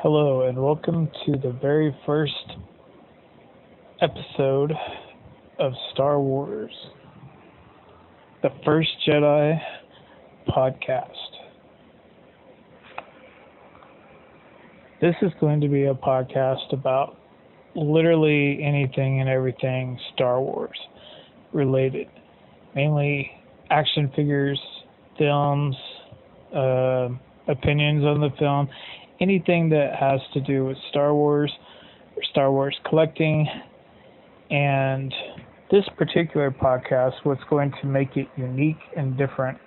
Hello, and welcome to the very first episode of Star Wars, the First Jedi podcast. This is going to be a podcast about literally anything and everything Star Wars related, mainly action figures, films, opinions on the film, anything that has to do with Star Wars or Star Wars collecting. And this particular podcast, what's going to make it unique and different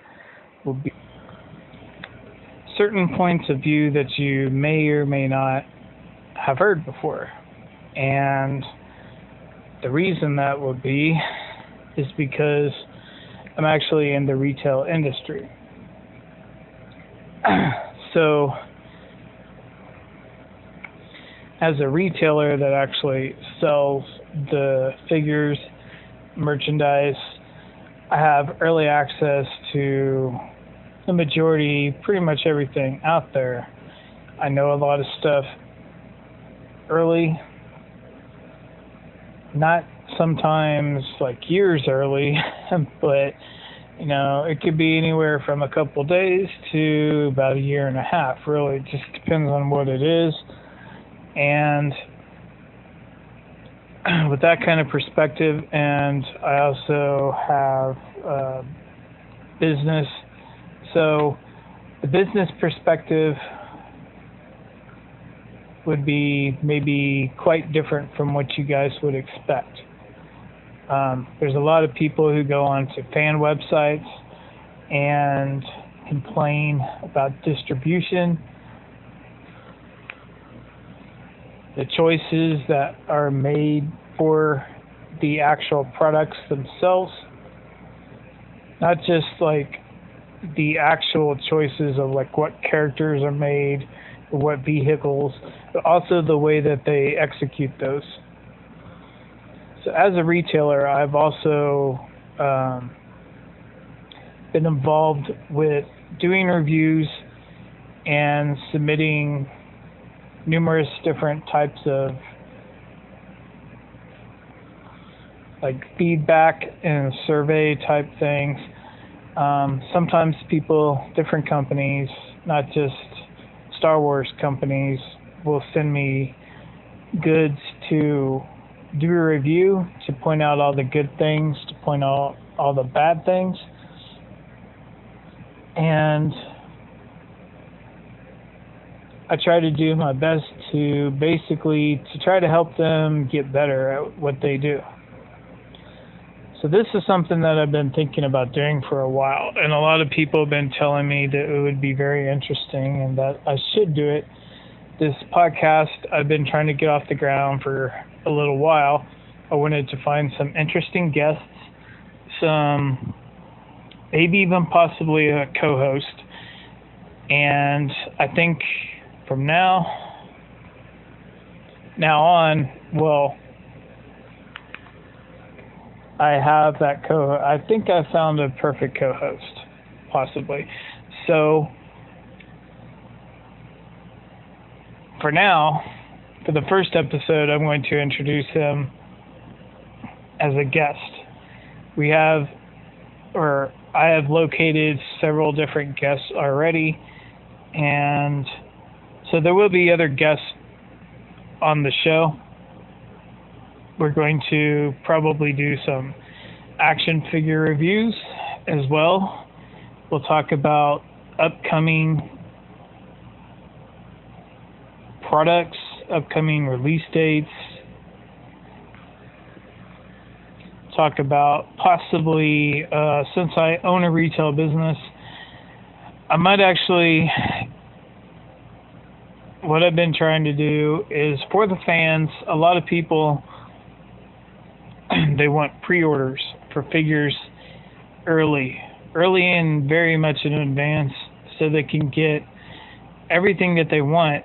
will be certain points of view that you may or may not have heard before. And the reason that would be is because I'm actually in the retail industry. So, as a retailer that actually sells the figures, merchandise, I have early access to the majority, pretty much everything out there. I know a lot of stuff early, not sometimes like years early, but it could be anywhere from a couple days to about a year and a half. Really, it just depends on what it is. And with that kind of perspective, and I also have business. So the business perspective would be maybe quite different from what you guys would expect. There's a lot of people who go onto fan websites and complain about distribution, the choices that are made for the actual products themselves, not just like the actual choices of like what characters are made or what vehicles, but also the way that they execute those. So as a retailer, I've also been involved with doing reviews and submitting numerous different types of like feedback and survey type things. Sometimes different companies, not just Star Wars companies, will send me goods to do a review, to point out all the good things, to point out all the bad things. And I try to do my best to try to help them get better at what they do. So this is something that I've been thinking about doing for a while, and a lot of people have been telling me that it would be very interesting and that I should do it. This podcast, I've been trying to get off the ground for a little while. I wanted to find some interesting guests, maybe even possibly a co-host, and I think from now on, I have that I think I found a perfect co-host, possibly. So, for now, for the first episode, I'm going to introduce him as a guest. I have located several different guests already, and so there will be other guests on the show. We're going to probably do some action figure reviews as well. We'll talk about upcoming products, upcoming release dates. Talk about possibly, since I own a retail business, I might actually, what I've been trying to do is for the fans, a lot of people, they want pre-orders for figures early and very much in advance, so they can get everything that they want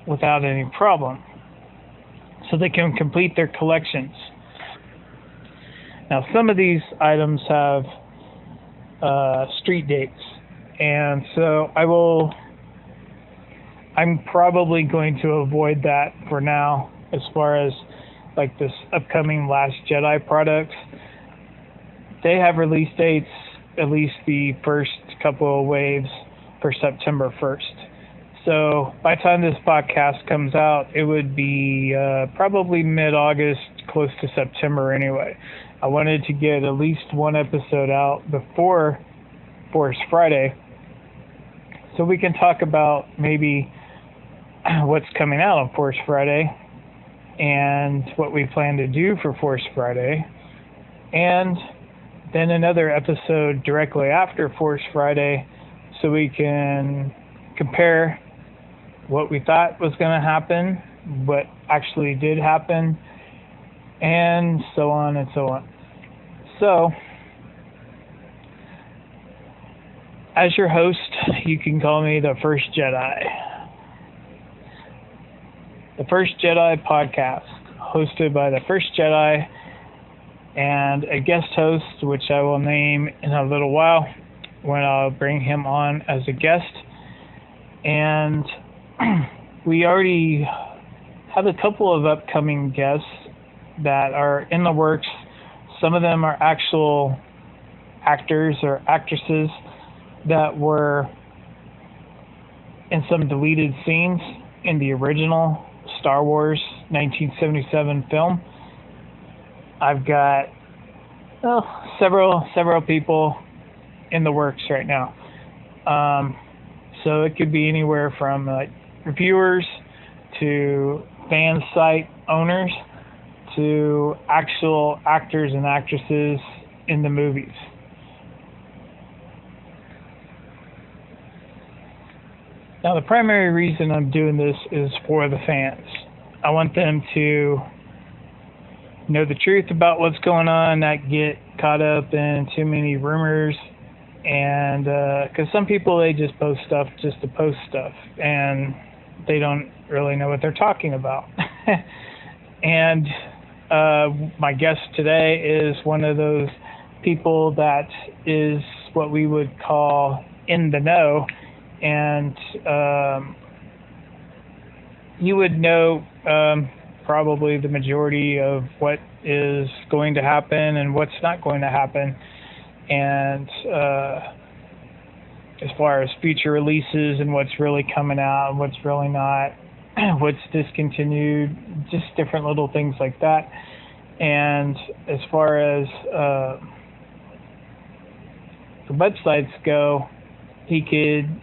without any problem, so they can complete their collections. Now, some of these items have street dates, and so I'm probably going to avoid that for now as far as like this upcoming Last Jedi products. They have release dates, at least the first couple of waves, for September 1st. So by the time this podcast comes out, it would be probably mid-August, close to September anyway. I wanted to get at least one episode out before Force Friday so we can talk about maybe what's coming out on Force Friday and what we plan to do for Force Friday, and then another episode directly after Force Friday so we can compare what we thought was going to happen, what actually did happen, and so on and so on. So, as your host, you can call me the First Jedi. The First Jedi podcast, hosted by the First Jedi and a guest host, which I will name in a little while when I'll bring him on as a guest. And we already have a couple of upcoming guests that are in the works. Some of them are actual actors or actresses that were in some deleted scenes in the original Star Wars 1977 film. I've got several people in the works right now. So it could be anywhere from reviewers to fan site owners to actual actors and actresses in the movies. Now, the primary reason I'm doing this is for the fans. I want them to know the truth about what's going on, not get caught up in too many rumors, and because some people, they just post stuff just to post stuff, and they don't really know what they're talking about. And my guest today is one of those people that is what we would call in the know, and you would know probably the majority of what is going to happen and what's not going to happen. And as far as future releases and what's really coming out and what's really not, what's discontinued, just different little things like that. And as far as the websites go, he can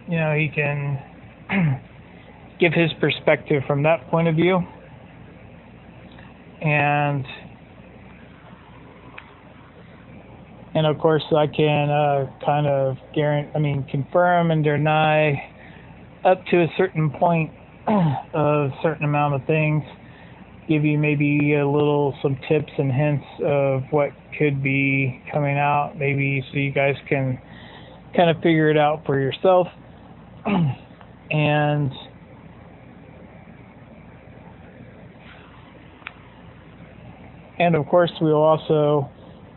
give his perspective from that point of view. And of course, I can kind of confirm and deny up to a certain point of a certain amount of things. Give you maybe some tips and hints of what could be coming out, maybe so you guys can kind of figure it out for yourself. And of course, we'll also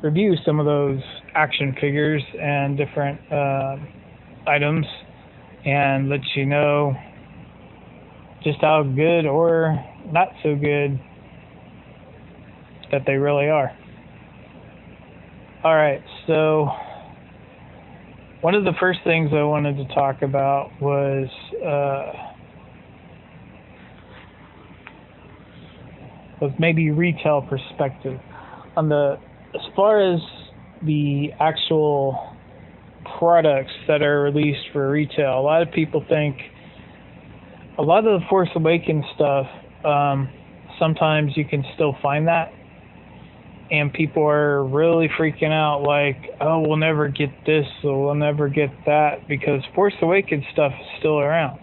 review some of those action figures and different items and let you know just how good or not so good that they really are. All right, so one of the first things I wanted to talk about was maybe retail perspective on as far as the actual products that are released for retail. A lot of people think a lot of the Force Awakens stuff, sometimes you can still find that, and people are really freaking out like, oh, we'll never get this or we'll never get that, because Force Awakens stuff is still around.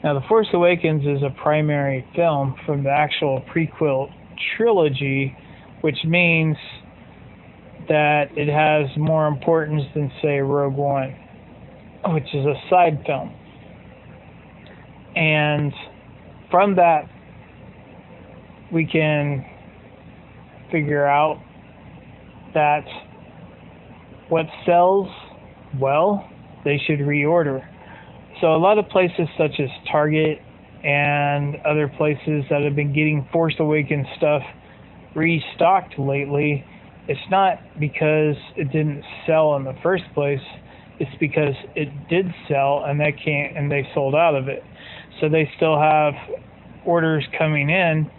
Now, The Force Awakens is a primary film from the actual prequel trilogy, which means that it has more importance than, say, Rogue One, which is a side film. And from that, we can figure out that what sells well, they should reorder. So a lot of places such as Target and other places that have been getting Force Awakens stuff restocked lately, it's not because it didn't sell in the first place. It's because it did sell and they sold out of it. So they still have orders coming in.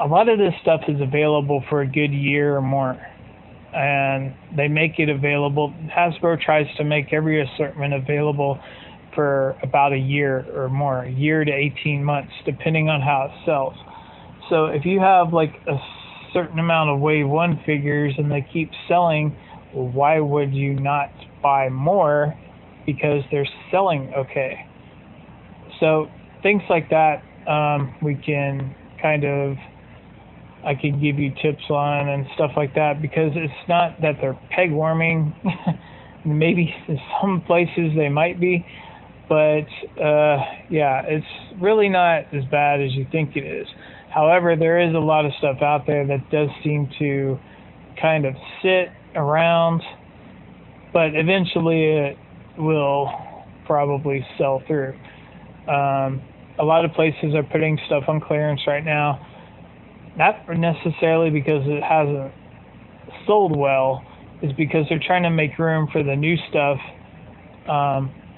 A lot of this stuff is available for a good year or more, and they make it available. Hasbro tries to make every assortment available for about a year or more, a year to 18 months, depending on how it sells. So if you have like a certain amount of Wave 1 figures and they keep selling, well, why would you not buy more? Because they're selling okay. So things like that, we can I can give you tips on and stuff like that, because it's not that they're peg warming. Maybe in some places they might be, but yeah, it's really not as bad as you think it is. However, there is a lot of stuff out there that does seem to kind of sit around, but eventually it will probably sell through. A lot of places are putting stuff on clearance right now, not necessarily because it hasn't sold well, is because they're trying to make room for the new stuff,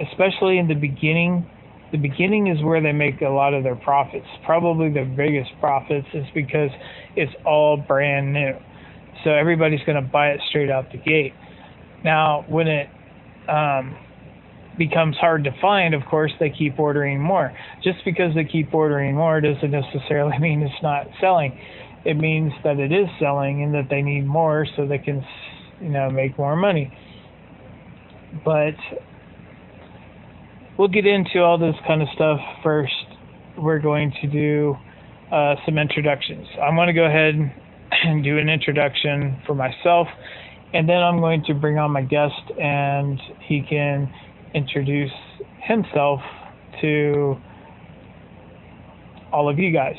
especially in the beginning. The beginning is where they make a lot of their profits. Probably their biggest profits is because it's all brand new. So everybody's going to buy it straight out the gate. Now, when it becomes hard to find, of course, they keep ordering more. Just because they keep ordering more doesn't necessarily mean it's not selling. It means that it is selling and that they need more so they can, make more money. But we'll get into all this kind of stuff first. We're going to do some introductions. I'm going to go ahead and do an introduction for myself, and then I'm going to bring on my guest, and he can introduce himself to all of you guys.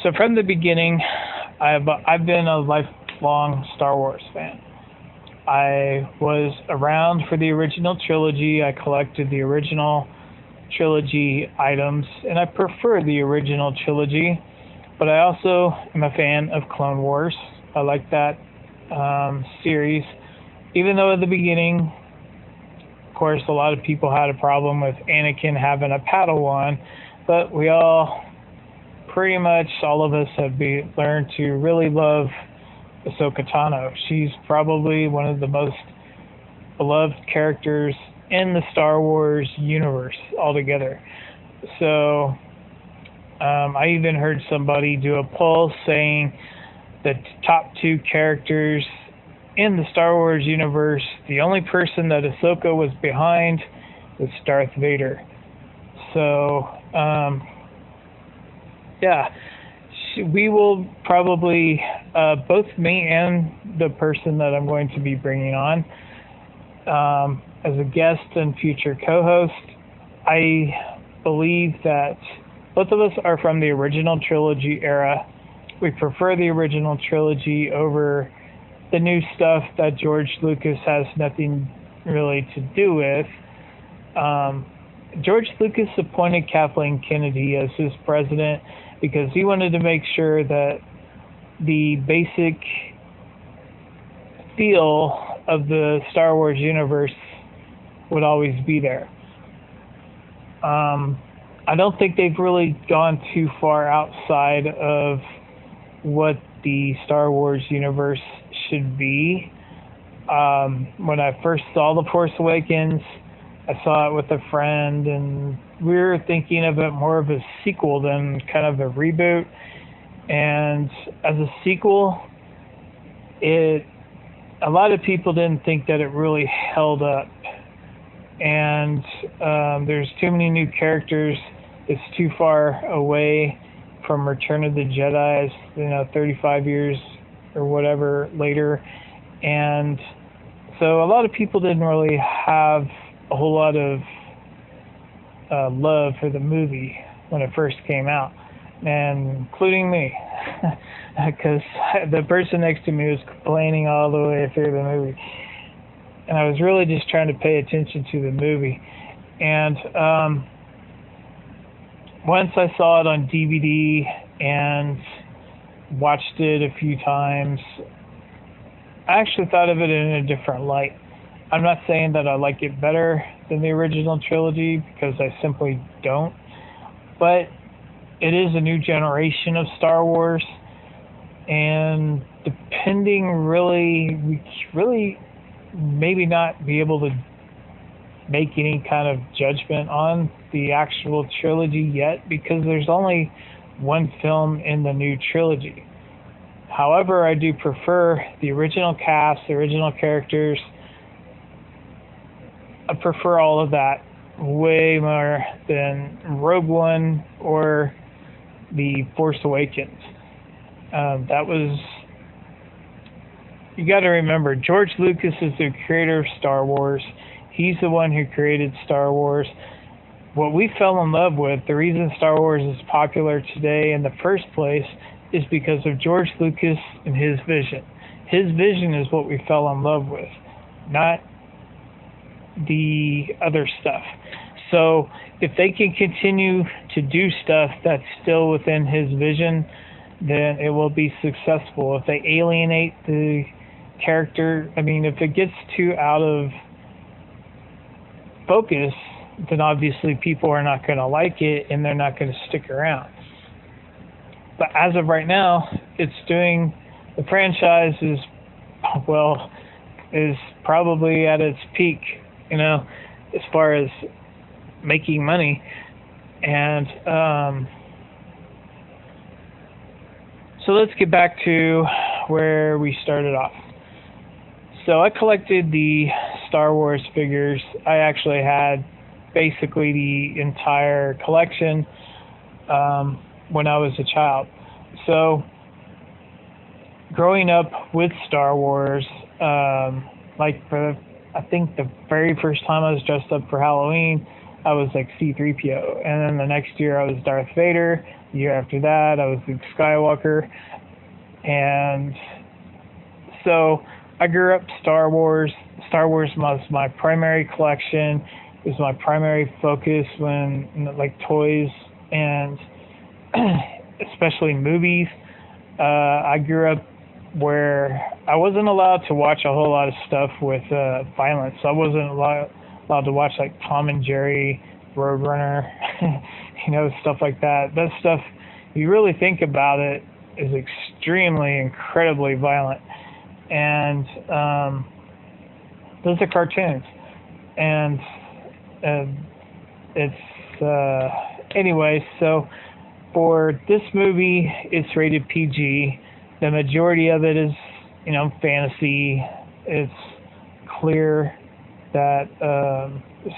So from the beginning, I've been a lifelong Star Wars fan. I was around for the original trilogy. I collected the original trilogy items, and I prefer the original trilogy, but I also am a fan of Clone Wars. I like that series, even though at the beginning, of course, a lot of people had a problem with Anakin having a Padawan, but we pretty much all of us have learned to really love Ahsoka Tano. She's probably one of the most beloved characters in the Star Wars universe altogether. So I even heard somebody do a poll saying the top 2 characters in the Star Wars universe, the only person that Ahsoka was behind was Darth Vader. So yeah, we will probably, both me and the person that I'm going to be bringing on as a guest and future co-host, I believe that both of us are from the original trilogy era. We prefer the original trilogy over the new stuff that George Lucas has nothing really to do with. George Lucas appointed Kathleen Kennedy as his president because he wanted to make sure that the basic feel of the Star Wars universe would always be there. I don't think they've really gone too far outside of what the Star Wars universe should be. When I first saw The Force Awakens, I saw it with a friend, and we were thinking of it more of a sequel than kind of a reboot. And as a sequel, a lot of people didn't think that it really held up. And there's too many new characters. It's too far away from Return of the Jedi, 35 years or whatever later. And so a lot of people didn't really have a whole lot of love for the movie when it first came out, and including me, because the person next to me was complaining all the way through the movie, and I was really just trying to pay attention to the movie. And once I saw it on DVD and watched it a few times, I actually thought of it in a different light. I'm not saying that I like it better than the original trilogy, because I simply don't. But it is a new generation of Star Wars, and we really maybe not be able to make any kind of judgment on the actual trilogy yet, because there's only one film in the new trilogy. However, I do prefer the original cast, the original characters. I prefer all of that way more than Rogue One or The Force Awakens. You got to remember, George Lucas is the creator of Star Wars. He's the one who created Star Wars. What we fell in love with, the reason Star Wars is popular today in the first place, is because of George Lucas and his vision. His vision is what we fell in love with, not the other stuff. So if they can continue to do stuff that's still within his vision, then it will be successful. If they alienate the character, if it gets too out of focus, then obviously people are not going to like it and they're not going to stick around. But as of right now, the franchise is probably at its peak, as far as making money. And so let's get back to where we started off. So I collected the Star Wars figures. I actually had basically the entire collection when I was a child. So growing up with Star Wars, I think the very first time I was dressed up for Halloween, I was like C-3PO. And then the next year I was Darth Vader. The year after that I was Luke Skywalker. And so I grew up Star Wars. Star Wars was my primary collection. It was my primary focus when, toys and especially movies. I grew up where I wasn't allowed to watch a whole lot of stuff with violence. I wasn't allowed to watch Tom and Jerry, Roadrunner, stuff like that. That stuff, you really think about it, is incredibly violent. And those are cartoons. And anyway, so for this movie, it's rated PG. The majority of it is, fantasy. It's clear that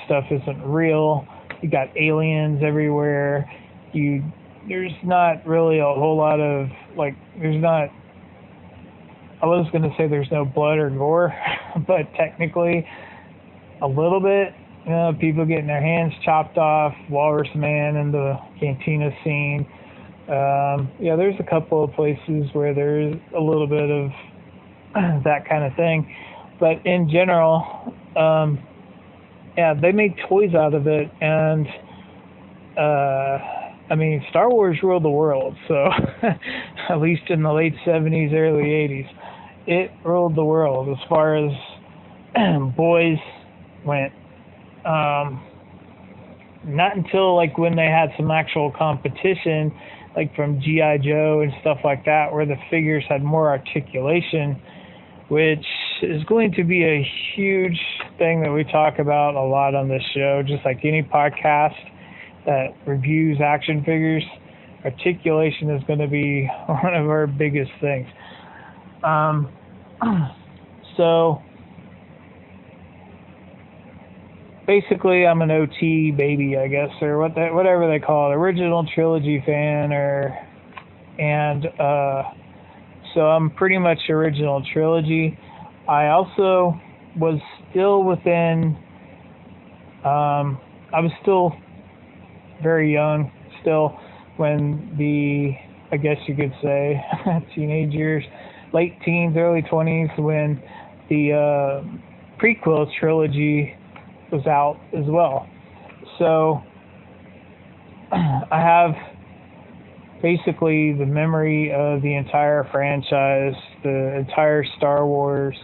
stuff isn't real. You got aliens everywhere. There's not really a whole lot of, I was going to say there's no blood or gore, but technically a little bit. People getting their hands chopped off, Walrus Man in the cantina scene. There's a couple of places where there's a little bit of that kind of thing. But in general, they made toys out of it. And, Star Wars ruled the world. So at least in the late 70s, early 80s, it ruled the world as far as boys went. Not until when they had some actual competition, from G.I. Joe and stuff like that, where the figures had more articulation, which is going to be a huge thing that we talk about a lot on this show. Just like any podcast that reviews action figures, articulation is going to be one of our biggest things. So basically, I'm an OT baby, I guess, or whatever they call it, original trilogy fan, so I'm pretty much original trilogy. I also was still within, I was still very young, when I guess you could say, teenage years, late teens, early 20s, when the prequel trilogy was out as well. So I have basically the memory of the entire franchise, the entire Star Wars.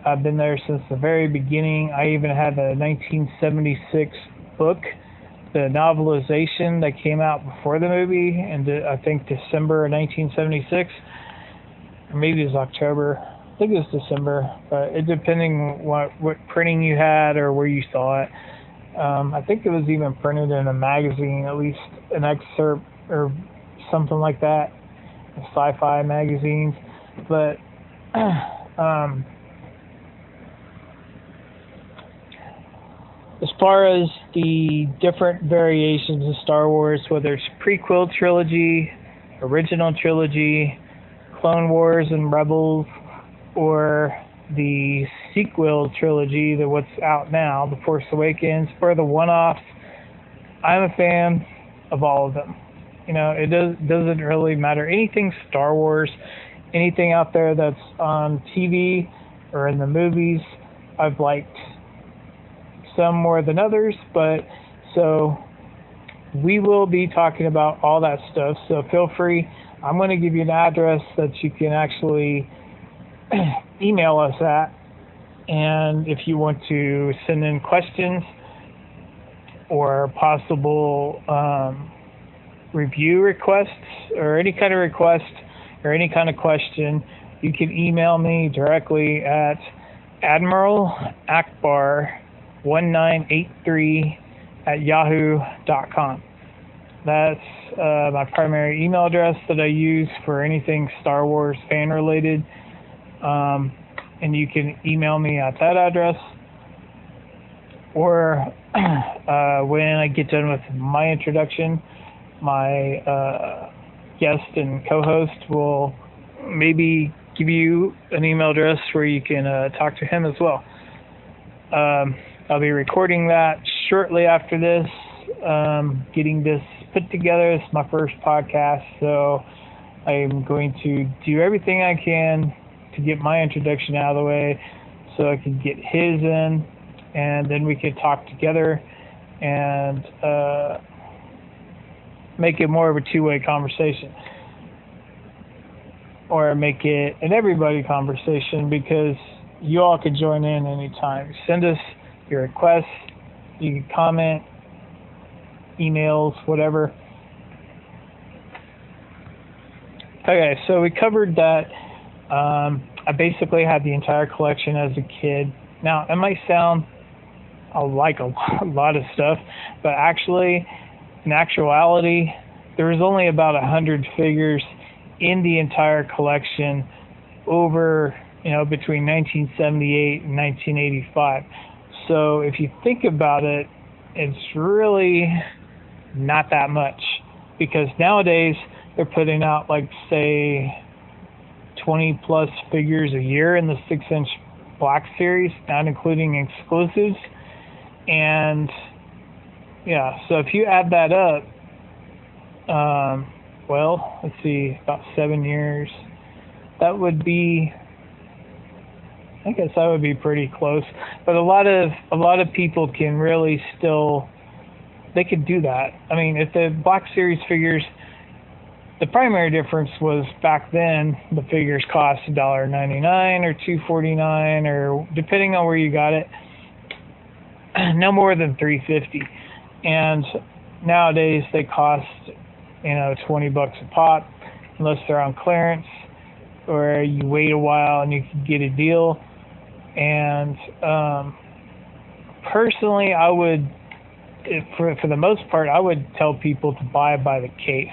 I've been there since the very beginning. I even had the 1976 book, the novelization that came out before the movie, and I think December of 1976, or maybe it was October. I think it was December, but it depending what printing you had or where you saw it. I think it was even printed in a magazine, at least an excerpt or something like that, sci-fi magazines. But as far as the different variations of Star Wars, whether it's prequel trilogy, original trilogy, Clone Wars and Rebels, or the sequel trilogy, what's out now, The Force Awakens, or the one-offs, I'm a fan of all of them. You know, it doesn't really matter. Anything Star Wars, anything out there that's on TV or in the movies, I've liked. Some more than others, but so we will be talking about all that stuff. So feel free. I'm going to give you an address that you can actually email us at, and if you want to send in questions or possible review requests or any kind of request or any kind of question, you can email me directly at admiralakbar1983@yahoo.com. That's my primary email address that I use for anything Star Wars fan related. And you can email me at that address, or when I get done with my introduction, my guest and co-host will maybe give you an email address where you can talk to him as well. I'll be recording that shortly after this, getting this put together. It's my first podcast, so I'm going to do everything I can to get my introduction out of the way so I can get his in, and then we could talk together and make it more of a two-way conversation, or make it an everybody conversation, because you all can join in anytime. Send us your requests, you can comment, emails, whatever. Okay, so we covered that. I basically had the entire collection as a kid. Now, it might sound like a lot of stuff, but actually, in actuality, there was only about 100 figures in the entire collection over, between 1978 and 1985. So if you think about it, it's really not that much, because nowadays they're putting out, like, say, 20 plus figures a year in the 6-inch Black Series, not including exclusives. And yeah, so if you add that up, well, let's see, about 7 years, that would be, I guess that would be pretty close. But a lot of people can really still, they could do that. I mean, if the Black Series figures, the primary difference was back then the figures cost $1.99 or $2.49, or depending on where you got it, no more than $3.50. And nowadays they cost, $20 a pop, unless they're on clearance, or you wait a while and you can get a deal. And personally, I would, for the most part, I would tell people to buy by the case.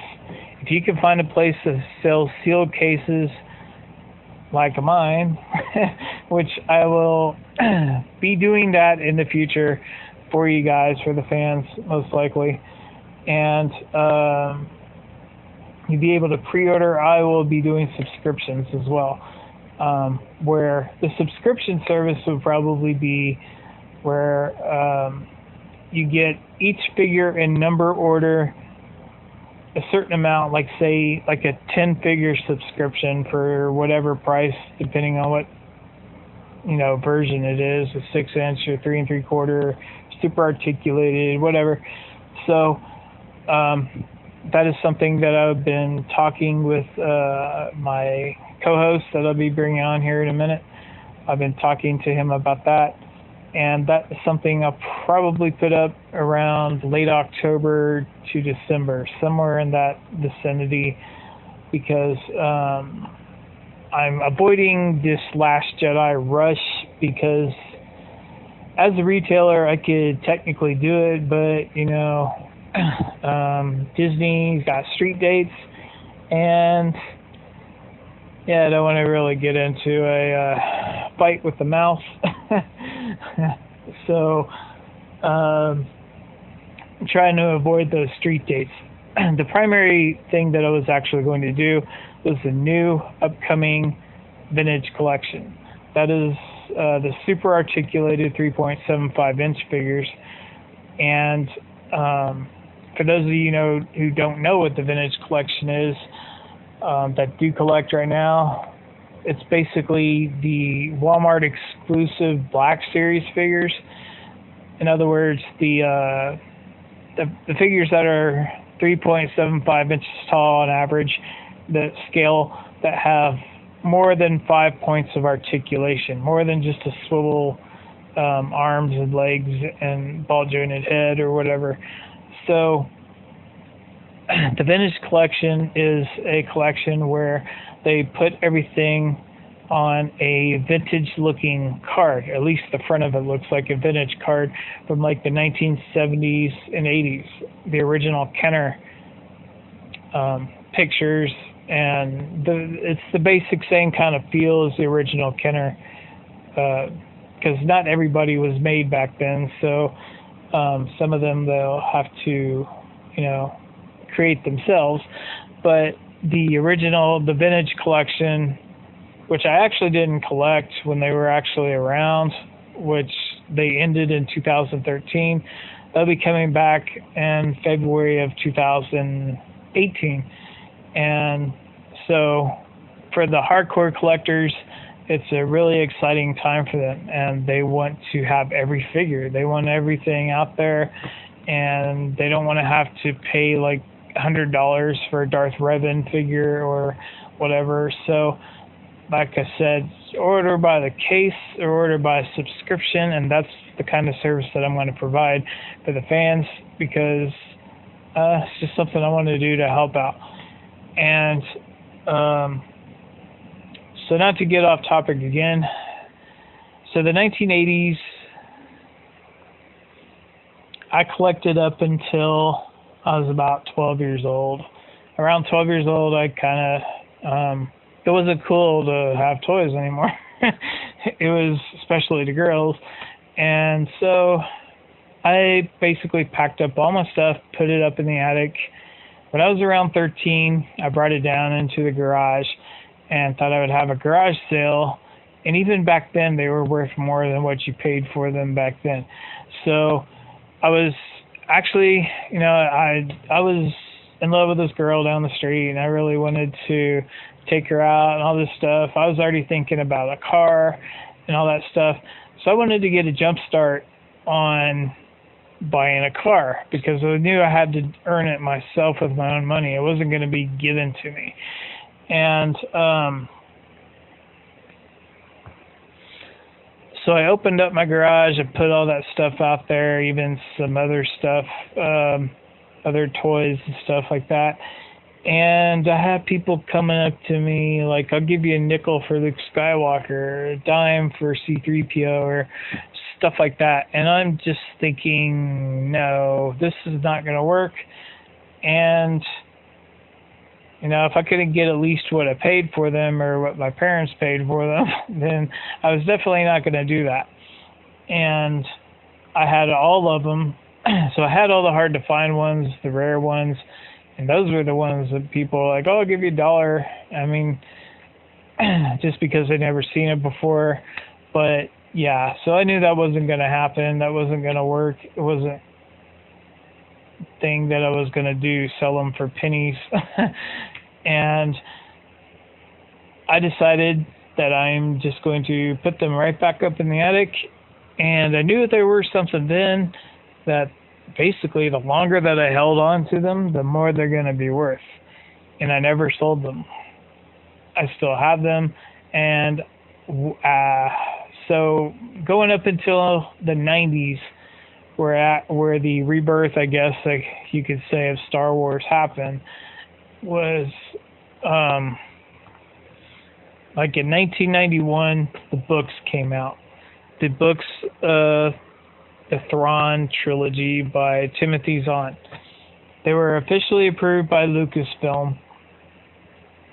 If you can find a place that sells sealed cases like mine, which I will be doing that in the future for you guys, for the fans, most likely, and you'll be able to pre-order. I will be doing subscriptions as well, where the subscription service would probably be where you get each figure in number order, a certain amount, like say like a 10-figure subscription for whatever price, depending on what version it is, a 6-inch or 3 3/4, super articulated, whatever. So that is something that I've been talking with my co-host that I'll be bringing on here in a minute. I've been talking to him about that, and that is something I'll probably put up around late October to December, somewhere in that vicinity, because I'm avoiding this Last Jedi rush, because as a retailer I could technically do it, but you know, Disney's got street dates, and yeah, I don't want to really get into a fight with the mouse. So I'm trying to avoid those street dates. The primary thing that I was actually going to do was the new upcoming vintage collection. That is the super articulated 3.75 inch figures. And for those of you who don't know what the vintage collection is, that do collect right now, it's basically the Walmart exclusive Black Series figures. In other words, the figures that are 3.75 inches tall on average, that scale, that have more than 5 points of articulation, more than just a swivel arms and legs and ball jointed head or whatever. So the vintage collection is a collection where they put everything on a vintage looking card. At least the front of it looks like a vintage card from like the 1970s and 80s. The original Kenner pictures, and it's the basic same kind of feel as the original Kenner, because not everybody was made back then, so some of them they'll have to create themselves. But the vintage collection, which I actually didn't collect when they were actually around, which they ended in 2013, they'll be coming back in February of 2018. And so for the hardcore collectors, it's a really exciting time for them, and they want to have every figure. They want everything out there, and they don't want to have to pay like $100 for a Darth Revan figure or whatever. So like I said, order by the case or order by subscription, and that's the kind of service that I'm going to provide for the fans, because it's just something I want to do to help out. And so not to get off topic again, so the 1980s, I collected up until I was about 12 years old. Around 12 years old, I kind of, it wasn't cool to have toys anymore. It was, especially to girls. And so I basically packed up all my stuff, put it up in the attic. When I was around 13, I brought it down into the garage and thought I would have a garage sale. And even back then, they were worth more than what you paid for them back then. So I was actually, I was in love with this girl down the street, and I really wanted to take her out and all this stuff. I was already thinking about a car and all that stuff. So I wanted to get a jump start on buying a car, because I knew I had to earn it myself with my own money. It wasn't going to be given to me. And so I opened up my garage and put all that stuff out there, even some other stuff, other toys and stuff like that. And I had people coming up to me like, I'll give you a nickel for Luke Skywalker, a dime for C-3PO, or stuff like that. And I'm just thinking, no, this is not going to work. And, if I couldn't get at least what I paid for them or what my parents paid for them, then I was definitely not going to do that. And I had all of them. So I had all the hard to find ones, the rare ones, and those were the ones that people were like, oh, I'll give you $1. I mean, just because they'd never seen it before. But yeah, so I knew that wasn't going to happen. That wasn't going to work. It wasn't a thing that I was going to do, sell them for pennies. And I decided that I'm just going to put them right back up in the attic. And I knew that they were something then, that basically the longer that I held on to them, the more they're going to be worth. And I never sold them. I still have them. And so going up until the 90s, where the rebirth, I guess, like you could say, of Star Wars happened, was like in 1991, the books came out. The books, the Thrawn trilogy by Timothy Zahn. They were officially approved by Lucasfilm,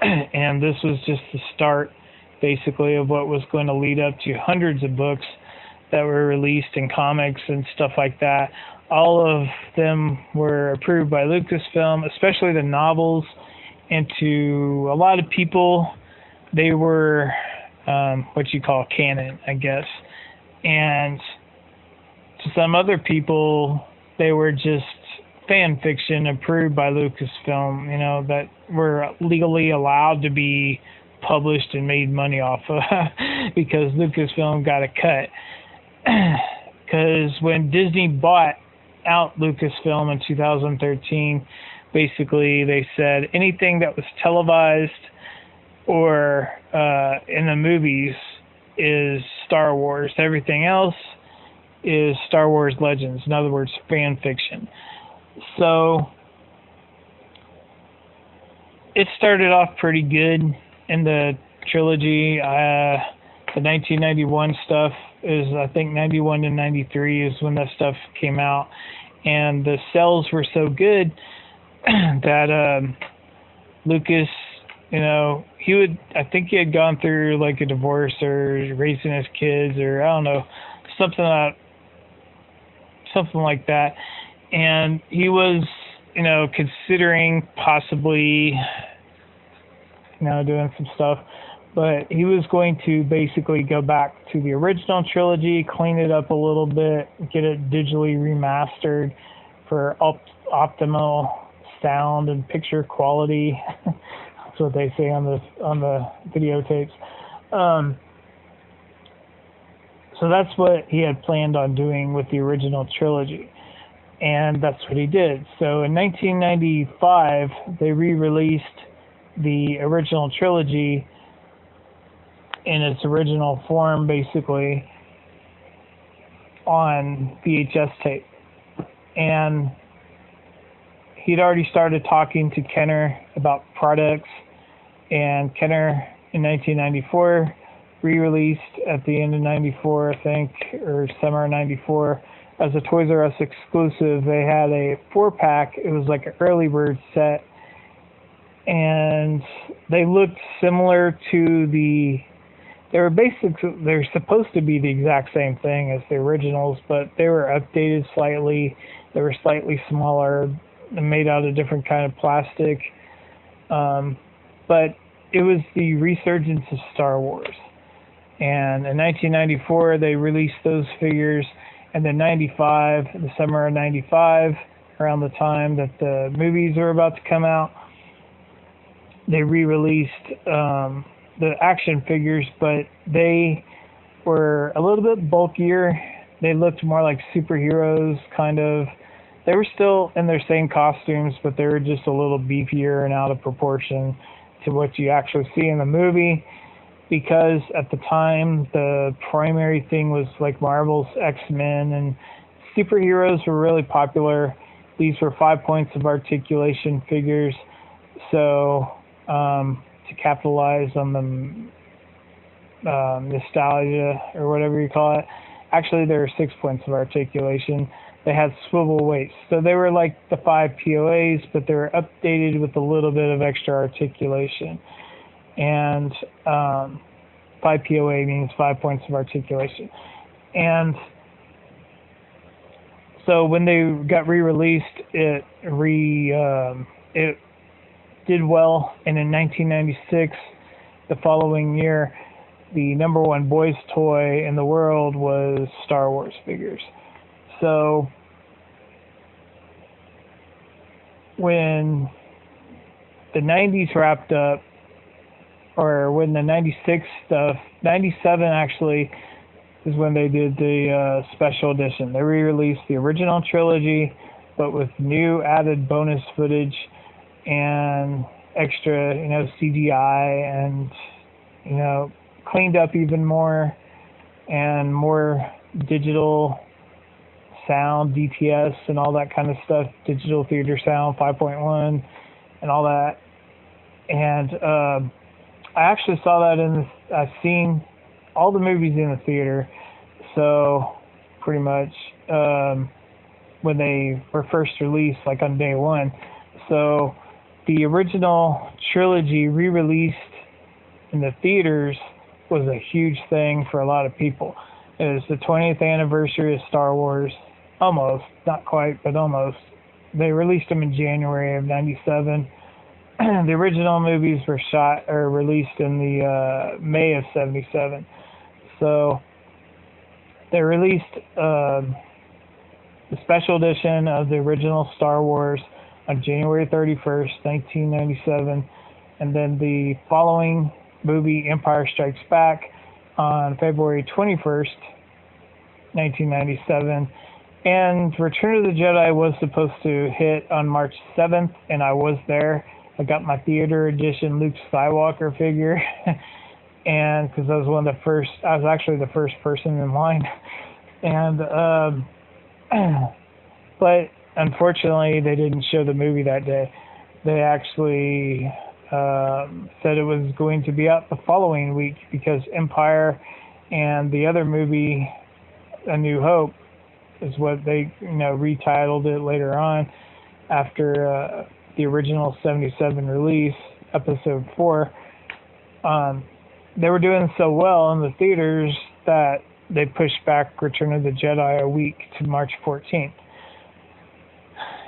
and this was just the start, basically, of what was going to lead up to hundreds of books that were released in comics and stuff like that. All of them were approved by Lucasfilm, especially the novels, and to a lot of people, they were what you call canon, I guess. And to some other people, they were just fan fiction approved by Lucasfilm, that were legally allowed to be published and made money off of because Lucasfilm got a cut. Because when Disney bought out Lucasfilm in 2013, basically they said anything that was televised or in the movies is Star Wars. Everything else is Star Wars Legends. In other words, fan fiction. So it started off pretty good in the trilogy. The 1991 stuff is, I think, 91 to 93 is when that stuff came out. And the sales were so good that Lucas, I think he had gone through like a divorce or raising his kids or I don't know, something like that. And he was, considering possibly, doing some stuff. But he was going to basically go back to the original trilogy, clean it up a little bit, get it digitally remastered for optimal sound and picture quality. That's what they say on the videotapes. So that's what he had planned on doing with the original trilogy. And that's what he did. So in 1995, they re-released the original trilogy in its original form, basically, on VHS tape. And he'd already started talking to Kenner about products, and Kenner in 1994 re-released at the end of 94, I think, or summer of 94, as a Toys R Us exclusive. They had a 4-pack. It was like an early bird set, and they looked similar to they're supposed to be the exact same thing as the originals, but they were updated slightly. They were slightly smaller, made out of different kind of plastic. But it was the resurgence of Star Wars. And in 1994, they released those figures. And then the summer of 95, around the time that the movies were about to come out, they re-released the action figures, but they were a little bit bulkier. They looked more like superheroes, kind of. They were still in their same costumes, but they were just a little beefier and out of proportion to what you actually see in the movie, because at the time the primary thing was like Marvel's X-Men, and superheroes were really popular. These were 5 points of articulation figures, so to capitalize on the nostalgia or whatever you call it. Actually, there were 6 points of articulation. They had swivel weights. So they were like the 5 POAs, but they were updated with a little bit of extra articulation. And 5 POA means 5 points of articulation. And so when they got re-released, it did well. And in 1996, the following year, the number one boys toy in the world was Star Wars figures. So when the 90s wrapped up, or when the 96 stuff, 97 actually, is when they did the special edition. They re-released the original trilogy, but with new added bonus footage and extra, CGI and, cleaned up even more and more digital sound, DTS, and all that kind of stuff, digital theater sound 5.1 and all that. And I actually saw that I've seen all the movies in the theater, so pretty much when they were first released, like on day one. So the original trilogy re-released in the theaters was a huge thing for a lot of people. It was the 20th anniversary of Star Wars, almost, not quite, but almost. They released them in January of '97. The original movies were released in the May of '77. So they released the special edition of the original Star Wars on January 31st, 1997, and then the following movie, Empire Strikes Back, on February 21st, 1997. And Return of the Jedi was supposed to hit on March 7th, and I was there. I got my theater edition Luke Skywalker figure, and because I was actually the first person in line. And but unfortunately, they didn't show the movie that day. They actually said it was going to be out the following week because Empire and the other movie, A New Hope, is what they retitled it later on after the original '77 release, Episode 4. They were doing so well in the theaters that they pushed back Return of the Jedi a week to March 14th.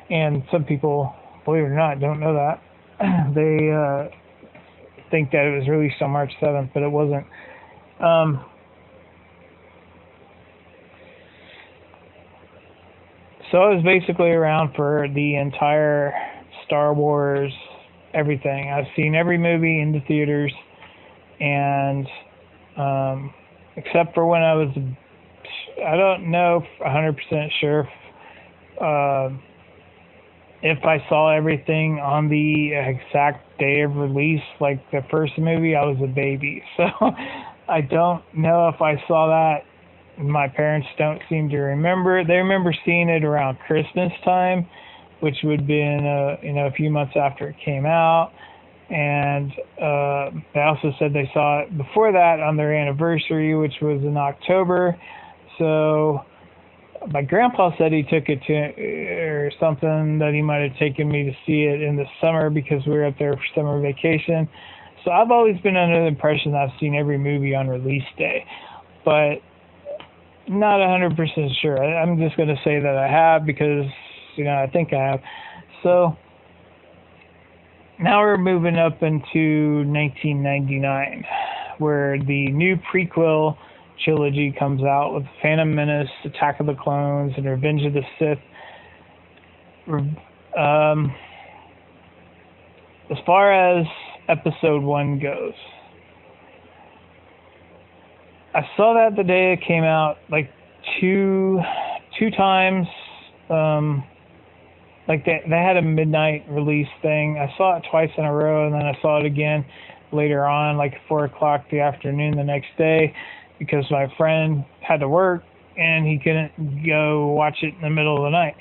And some people, believe it or not, don't know that. They think that it was released on March 7th, but it wasn't. So I was basically around for the entire Star Wars, everything. I've seen every movie in the theaters, and except for when I don't know 100% sure if I saw everything on the exact day of release, like the first movie. I was a baby, so I don't know if I saw that. My parents don't seem to remember. They remember seeing it around Christmas time, which would have been a few months after it came out. And they also said they saw it before that on their anniversary, which was in October. So my grandpa said he took it or something, that he might have taken me to see it in the summer because we were up there for summer vacation. So I've always been under the impression that I've seen every movie on release day, but not 100% sure. I'm just going to say that I have because, I think I have. So now we're moving up into 1999, where the new prequel trilogy comes out with Phantom Menace, Attack of the Clones, and Revenge of the Sith. As far as Episode 1 goes, I saw that the day it came out, like two times. Like they had a midnight release thing. I saw it twice in a row, and then I saw it again later on, like 4 o'clock the afternoon the next day, because my friend had to work and he couldn't go watch it in the middle of the night.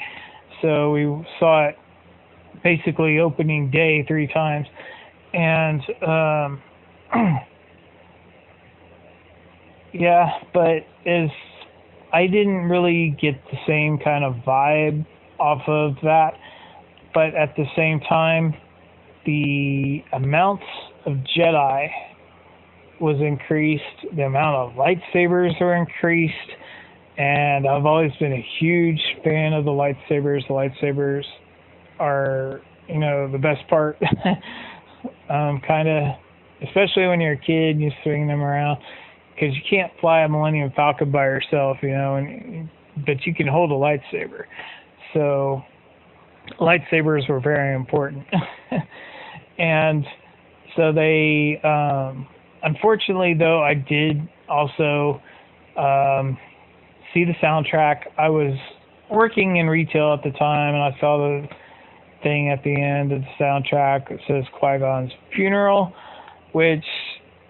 So we saw it basically opening day 3 times. And yeah, but I didn't really get the same kind of vibe off of that. But at the same time, the amounts of Jedi was increased, the amount of lightsabers were increased, and I've always been a huge fan of the lightsabers. The lightsabers are, the best part. Kind of, especially when you're a kid and you swing them around, because you can't fly a Millennium Falcon by yourself, but you can hold a lightsaber. So lightsabers were very important. And so they, unfortunately though, I did also see the soundtrack. I was working in retail at the time, and I saw the thing at the end of the soundtrack. It says Qui-Gon's funeral, which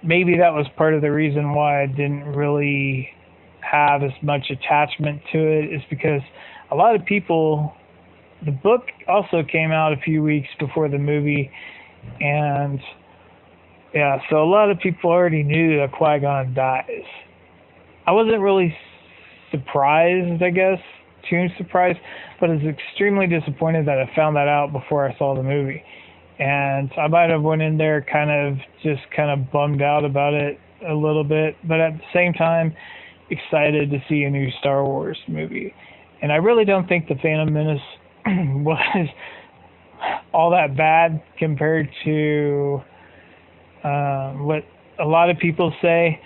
maybe that was part of the reason why I didn't really have as much attachment to it, is because a lot of people, the book also came out a few weeks before the movie, and yeah, so a lot of people already knew that Qui-Gon dies. I wasn't really surprised, I guess, too surprised, but I was extremely disappointed that I found that out before I saw the movie. And I might have went in there kind of bummed out about it a little bit, but at the same time, excited to see a new Star Wars movie. And I really don't think The Phantom Menace was all that bad compared to what a lot of people say.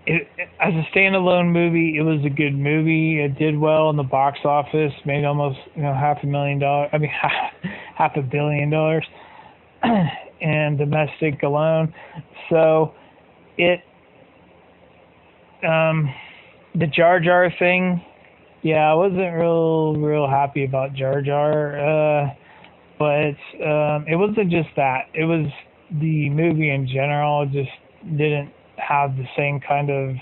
As a standalone movie, it was a good movie. It did well in the box office, made almost $500 million. I mean, $500 million in domestic alone. So the Jar Jar thing, yeah, I wasn't real happy about Jar Jar, but it wasn't just that. It was the movie in general just didn't have the same kind of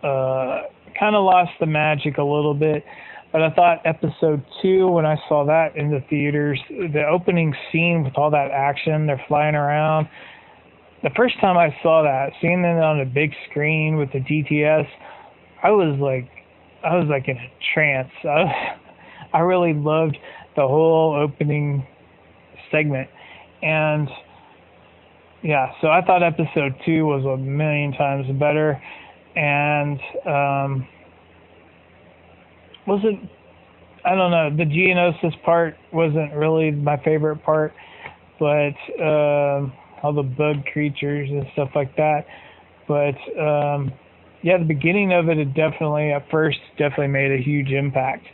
lost the magic a little bit. But I thought episode 2, when I saw that in the theaters, the opening scene with all that action, they're flying around. The first time I saw that, seeing it on a big screen with the DTS, I was like in a trance. I really loved the whole opening segment. And yeah, so I thought episode 2 was a million times better, and I don't know, the Geonosis part wasn't really my favorite part, but all the bug creatures and stuff like that. But yeah, the beginning of it at first made a huge impact.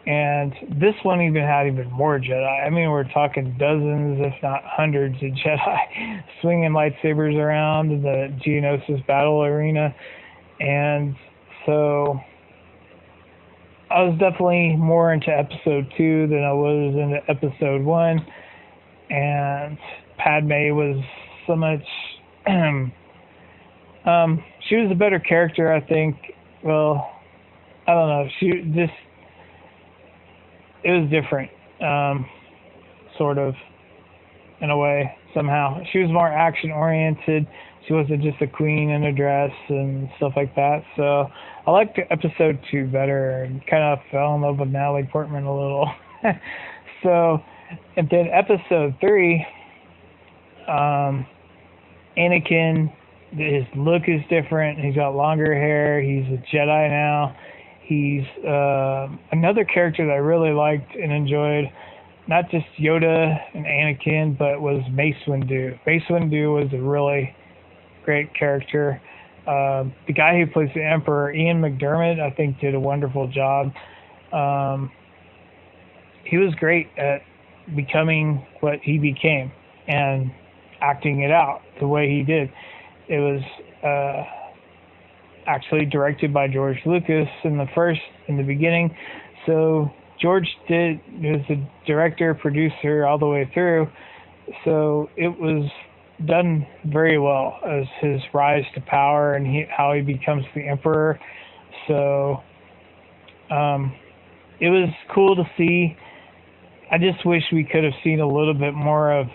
And this one even had more Jedi. I mean, we're talking dozens, if not hundreds of Jedi swinging lightsabers around in the Geonosis battle arena. And so I was definitely more into episode 2 than I was into episode 1. And Padme was so much... she was a better character, I think. Well, I don't know. It was different, sort of, in a way, somehow. She was more action-oriented. She wasn't just a queen in a dress and stuff like that. So I liked episode 2 better and kind of fell in love with Natalie Portman a little. So, and then episode 3, Anakin, his look is different. He's got longer hair. He's a Jedi now. He's another character that I really liked and enjoyed, not just Yoda and Anakin, but was Mace Windu. Mace Windu was a really great character. The guy who plays the Emperor, Ian McDiarmid, I think did a wonderful job. He was great at becoming what he became and acting it out the way he did. It was actually directed by George Lucas in the beginning. So George was the director, producer all the way through. So it was done very well as his rise to power and how he becomes the Emperor. So it was cool to see. I just wish we could have seen a little bit more of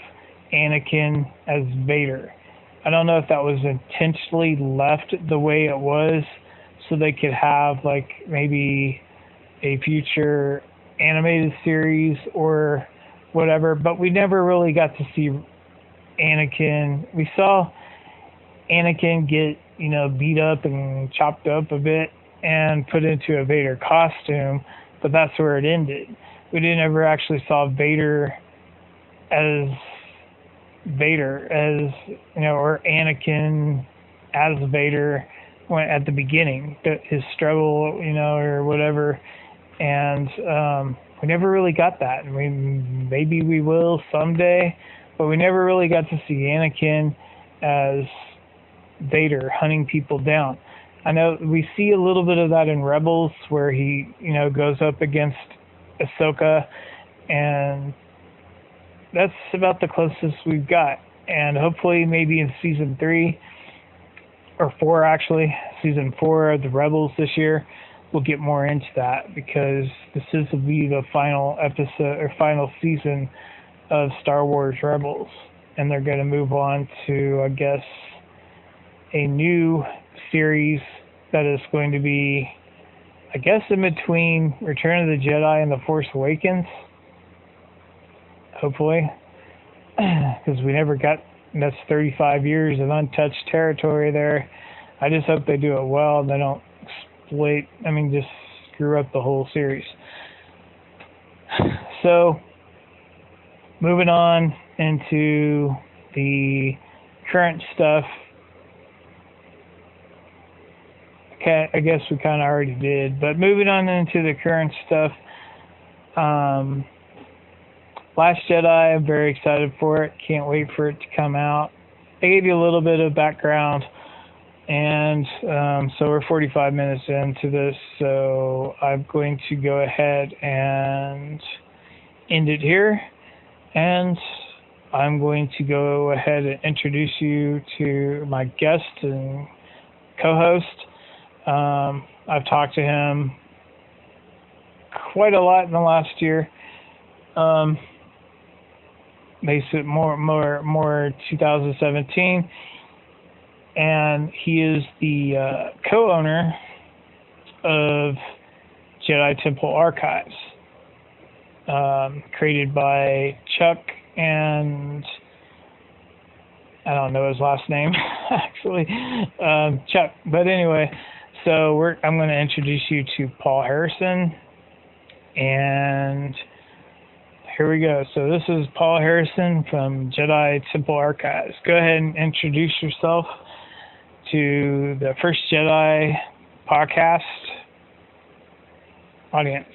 Anakin as Vader. I don't know if that was intentionally left the way it was so they could have maybe a future animated series or whatever, but we never really got to see Anakin. We saw Anakin get, beat up and chopped up a bit and put into a Vader costume, but that's where it ended. We didn't ever actually saw Vader as or Anakin as Vader at the beginning, his struggle, or whatever. And we never really got that. Maybe we will someday, but we never really got to see Anakin as Vader hunting people down. I know we see a little bit of that in Rebels, where he, goes up against Ahsoka, and that's about the closest we've got. And hopefully, maybe in season 3 or 4, actually, season 4 of the Rebels this year, we'll get more into that, because this will be the final episode or final season of Star Wars Rebels, and they're going to move on to, I guess, a new series that is going to be, I guess, in between Return of the Jedi and The Force Awakens, hopefully, because we never got, that's 35 years of untouched territory there. I just hope they do it well and they don't just screw up the whole series. So, moving on into the current stuff. Okay, I guess we kind of already did, but moving on into the current stuff. Last Jedi, I'm very excited for it. Can't wait for it to come out. I gave you a little bit of background, and so we're 45 minutes into this, so I'm going to go ahead and end it here, and I'm going to go ahead and introduce you to my guest and co-host. I've talked to him quite a lot in the last year. Basically more 2017, and he is the co-owner of Jedi Temple Archives, created by Chuck, and I don't know his last name actually, Chuck. But anyway, so I'm going to introduce you to Paul Harrison, and here we go. So this is Paul Harrison from Jedi Temple Archives. Go ahead and introduce yourself to the First Jedi podcast audience.